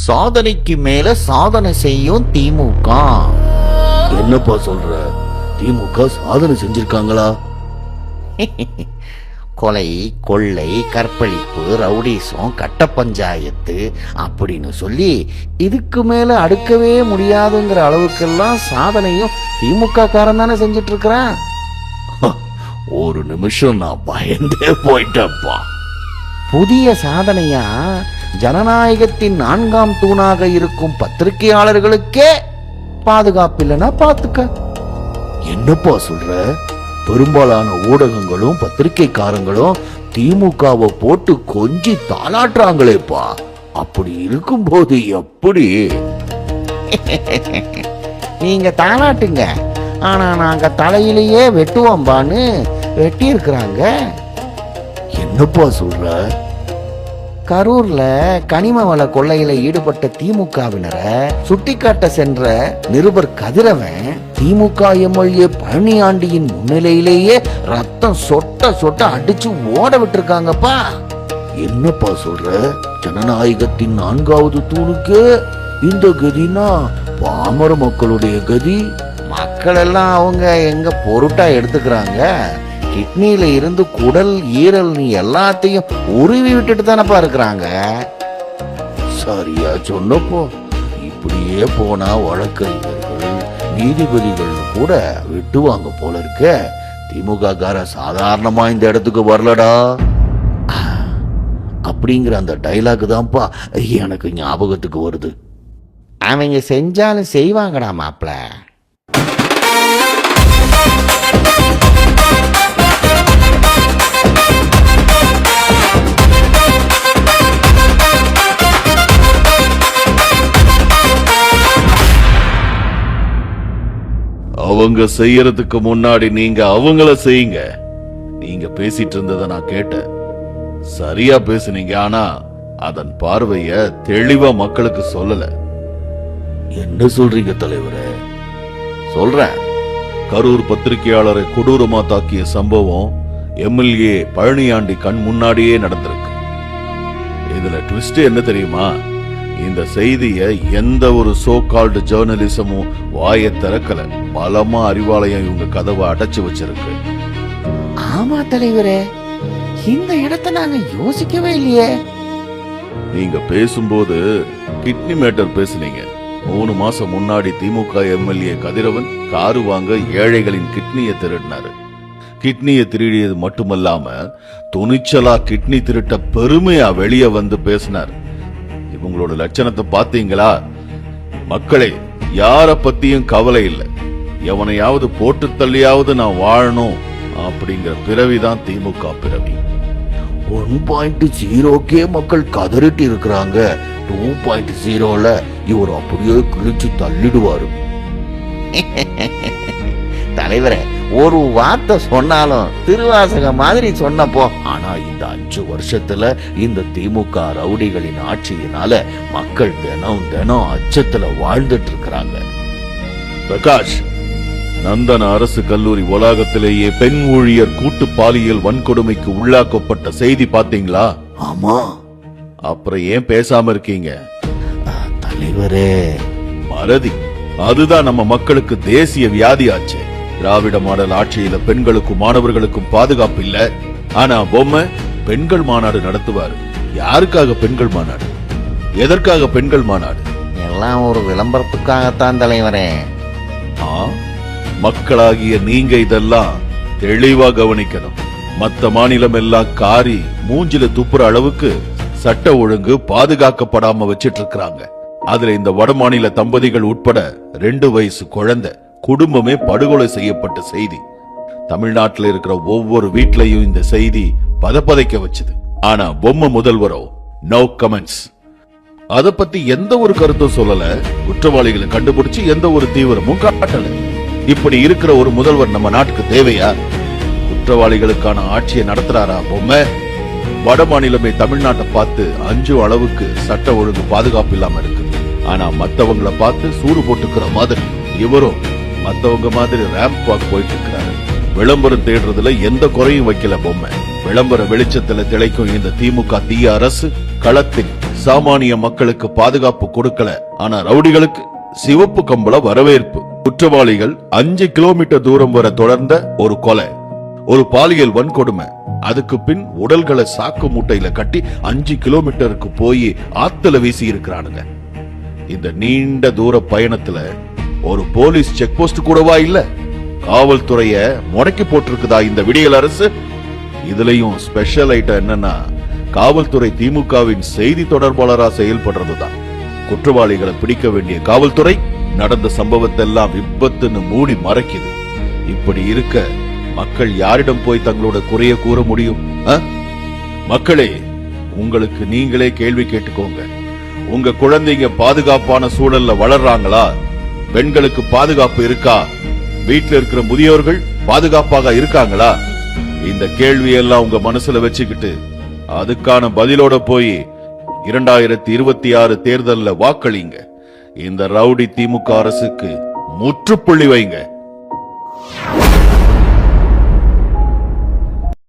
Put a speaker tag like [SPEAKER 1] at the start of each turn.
[SPEAKER 1] சாதனைக்கு மேல சாதனை செய்யும் திமுக.
[SPEAKER 2] என்னப்பா சொல்ற? திமுக சாதனை செஞ்சிருக்காங்களா?
[SPEAKER 1] கொலை, கொள்ளை, கற்பழிப்பு, ரவுடிசம், கட்ட பஞ்சாயத்து அப்படின்னு சொல்லி இதுக்கு மேல அடுக்கவே முடியாதுங்கிற அளவுக்கெல்லாம் சாதனையும் திமுக காரன் தானே செஞ்சிட்டு இருக்கிறான்.
[SPEAKER 2] ஒரு நிமிஷம் நான் பயந்தே போயிட்டேன்ப்பா.
[SPEAKER 1] புதிய சாதனையா ஜனநாயகத்தின் 4ஆம் தூணாக இருக்கும் பத்திரிகையாளர்களுக்கே பாதுகாப்பு இல்லைன்னா பாத்துக்க.
[SPEAKER 2] என்னப்பா சொல்ற? பெரும்பாலான ஊடகங்களும் பத்திரிகைக்காரங்களும் திமுகவை போட்டு கொஞ்சி தாளாட்டுறாங்களேப்பா. அப்படி இருக்கும்போது எப்படி?
[SPEAKER 1] நீங்க தாளாட்டுங்க, ஆனா நாங்க தலையிலேயே வெட்டுவோம்பான்னு வெட்டி இருக்கிறாங்க.
[SPEAKER 2] என்னப்பா சொல்ற?
[SPEAKER 1] கரூர்ல கனிம வள கொள்ளையில ஈடுபட்ட திமுகவினரை சுட்டிக்காட்ட சென்ற நிருபர் கதிரவன் திமுக எம்எல்ஏ பழனியாண்டியின் முன்னிலையிலேயே ரத்தம் சொட்ட சொட்ட அடிச்சு ஓட விட்டுருக்காங்கப்பா.
[SPEAKER 2] என்னப்பா சொல்ற? ஜனநாயகத்தின் 4வது தூணுக்கு இந்த கதினா பாமர மக்களுடைய கதி.
[SPEAKER 1] மக்கள் எல்லாம் அவங்க எங்க பொருட்டா எடுத்துக்கிறாங்க? கிட்னியில இருந்து குடல், ஈரல் நீ எல்லாத்தையும் உருவி விட்டுட்டு தானப்பா இருக்கிறாங்க.
[SPEAKER 2] சரியா சொன்னப்போ. இப்படியே போனா வழக்கறிஞர்கள், நீதிபதிகள் கூட விட்டுவாங்க போல இருக்க. திமுக கார சாதாரணமா இந்த இடத்துக்கு வரலடா அப்படிங்கிற அந்த டைலாக் தான்ப்பா எனக்கு ஞாபகத்துக்கு வருது.
[SPEAKER 1] அவங்க செஞ்சாலும் செய்வாங்கடா மாப்ள.
[SPEAKER 2] அவங்க செய்யறதுக்கு முன்னாடி நீங்க அவங்கள செய்யுங்க. நீங்க பேசிட்டு இருந்ததை நான் கேட்டேன். சரியா பேசுனீங்க, ஆனா அதன் பார்வைய தெளிவா மக்களுக்கு சொல்லல. என்ன சொல்றீங்க தலைவரே? சொல்றேன். கரூர் பத்திரிகையாளரை கொடூரமா தாக்கிய சம்பவம் எம்எல்ஏ பழனியாண்டி கண் முன்னாடியே நடந்திருக்கு. இதுல ட்விஸ்ட் என்ன தெரியுமா? இந்த செய்திய எந்த ஒரு சோ கால்டு ஜேர்னலிசமும் வாயை திறக்கல. பலமா அறிவாலயம் இவங்க கதவை அடைச்சு வச்சிருக்கு.
[SPEAKER 1] ஆமா தலைவரே, இந்த இடத்தை நாங்க யோசிக்கவே இல்லையே.
[SPEAKER 2] நீங்க பேசும்போது கிட்னி மேட்டர் பேசுனீங்க. 3 மாசம் முன்னாடி திமுக எம்எல்ஏ கதிரவன் காரு வாங்க ஏழைகளின் கிட்னியை திருடினாரு. கிட்னியை திருடியது மட்டுமல்லாம துணிச்சலா கிட்னி திருட்ட பெருமையா வெளியே வந்து பேசினார். இவங்களோட லட்சணத்தை பாத்தீங்களா? மக்களே, யார பத்தியும் கவலை இல்லை. எவனையாவது போட்டு தள்ளியாவது நான் வாழணும் அப்படிங்கிற பிறவிதான் திமுக பிறவி. 1.0 மக்கள் கதறிட்டு இருக்கிறாங்க. 2.0ல இவர் அப்படியே கிழிச்சு தள்ளிடுவாரு.
[SPEAKER 1] தலைவரே, ஒரு வார்த்தை சொன்னாலும் திருவாசகம் மாதிரி சொன்னப்போ.
[SPEAKER 2] ஆனா இந்த 5 வருஷத்துல இந்த திமுக ரவுடிகளின் ஆட்சியினால மக்கள் தினம் தினம் அச்சத்துல வாழ்ந்துட்டு இருக்கிறாங்க. பிரகாஷ், நந்தன அரசு கல்லூரி வளாகத்திலேயே பெண் ஊழியர் கூட்டு பாலியல் வன்கொடுமைக்கு உள்ளாக்கப்பட்ட செய்தி பாத்தீங்களா? ஆமா. அப்புறம் ஏன் பேசாம இருக்கீங்க?
[SPEAKER 1] தலைவரே,
[SPEAKER 2] மறதி. அதுதான் நம்ம மக்களுக்கு தேசிய வியாதி ஆச்சு. திராவிட மாடல் ஆட்சியில பெண்களுக்கும் மாணவர்களுக்கும் பாதுகாப்பு இல்ல. ஆனா பொம்மை பெண்கள் மாநாடு நடத்துவாரு. யாருக்காக பெண்கள் மாநாடு? எதற்காக பெண்கள் மாநாடு?
[SPEAKER 1] எல்லாம் ஒரு விளம்பரத்துக்காகத்தான் தலைவரே.
[SPEAKER 2] மக்களாகிய நீங்க இதெல்லாம் தெளிவா கவனிக்கணும். மத்த மாநிலம் எல்லாம் காரி மூஞ்சில துப்புற அளவுக்கு சட்ட ஒழுங்கு பாதுகாக்கப்படாம வச்சிட்டு இருக்காங்க. அதுல இந்த வட மாநில தம்பதிகள் உட்பட 2 வயசு குழந்தை குடும்பமே படுகொலை செய்யப்பட்ட செய்தி. தமிழ்நாட்டில் இருக்கிற ஒவ்வொரு வீட்லயும் இந்த செய்தி பதப்பதைக்க வச்சது. ஆனா பொம்மை முதல்வரோ நோ கமெண்ட்ஸ். அத பத்தி எந்த ஒரு கருத்தும் சொல்லல. குற்றவாளிகளை கண்டுபிடிச்சு எந்த ஒரு தீவிரமும் காட்டல. இப்படி இருக்கிற ஒரு முதல்வர் நம்ம நாட்டுக்கு தேவையா? குற்றவாளிகளுக்கான ஆட்சியை நடத்துறாரா பொம்மை? வட மாநிலமே தமிழ்நாட்டை பார்த்து 5 அளவுக்கு சட்ட ஒழுங்கு பாதுகாப்பு இல்லாம இருக்கு. ஆனா மத்தவங்களை பார்த்து சூடு போட்டுக்கிற மாதிரி இவரும் மத்தவங்க மாதிரி ரேம்ப் வாக் போயிட்டு இருக்கிறாரு. விளம்பரம் தேடுறதுல எந்த குறையும் வைக்கல பொம்மை. விளம்பர வெளிச்சத்துல திளைக்கும் இந்த திமுக தீய அரசு களத்தில் சாமானிய மக்களுக்கு பாதுகாப்பு கொடுக்கல, ஆனா ரவுடிகளுக்கு சிவப்பு கம்பள வரவேற்பு. குற்றவாளிகள் 5 கிலோமீட்டர் தூரம் வரை தொடர்ந்த ஒரு கொலை, ஒரு பாலியல் வன்கொடுமை, அதுக்கு பின் உடல்களை சாக்கு மூட்டையில கட்டி 5 கிலோமீட்டருக்கு போய் ஆத்துல வீசி இருக்கிறானுங்க. இந்த நீண்ட தூர பயணத்துல ஒரு போலீஸ் செக் போஸ்ட் கூடவா இல்ல? காவல்துறைய முடக்கி போட்டிருக்குதா இந்த விடியல் அரசு? இதுலயும் ஸ்பெஷல் ஐட்டம் என்னன்னா, காவல்துறை திமுகவின் செய்தி தொடர்பாளரா செயல்படுறதுதான். குற்றவாளிகளை பிடிக்க வேண்டிய காவல்துறை நடந்த சம்பவத்தை எல்லாம் விபத்துன்னு மூடி மறைக்குது. இப்படி இருக்க மக்கள் யாரிடம் போய் தங்களோட குறைய கூற முடியும்? மக்களே, உங்களுக்கு நீங்களே கேள்வி கேட்டுக்கோங்க. உங்க குழந்தைங்க பாதுகாப்பான சூழல்ல வளர்றாங்களா? பெண்களுக்கு பாதுகாப்பு இருக்கா? வீட்டுல இருக்கிற முதியோர்கள் பாதுகாப்பாக இருக்காங்களா? இந்த கேள்வியெல்லாம் உங்க மனசுல வச்சுக்கிட்டு அதுக்கான பதிலோட போய் 2026 தேர்தல்ல வாக்களிங்க. இந்த ரவுடி திமுக அரசுக்கு முற்றுப்புள்ளி வைங்க.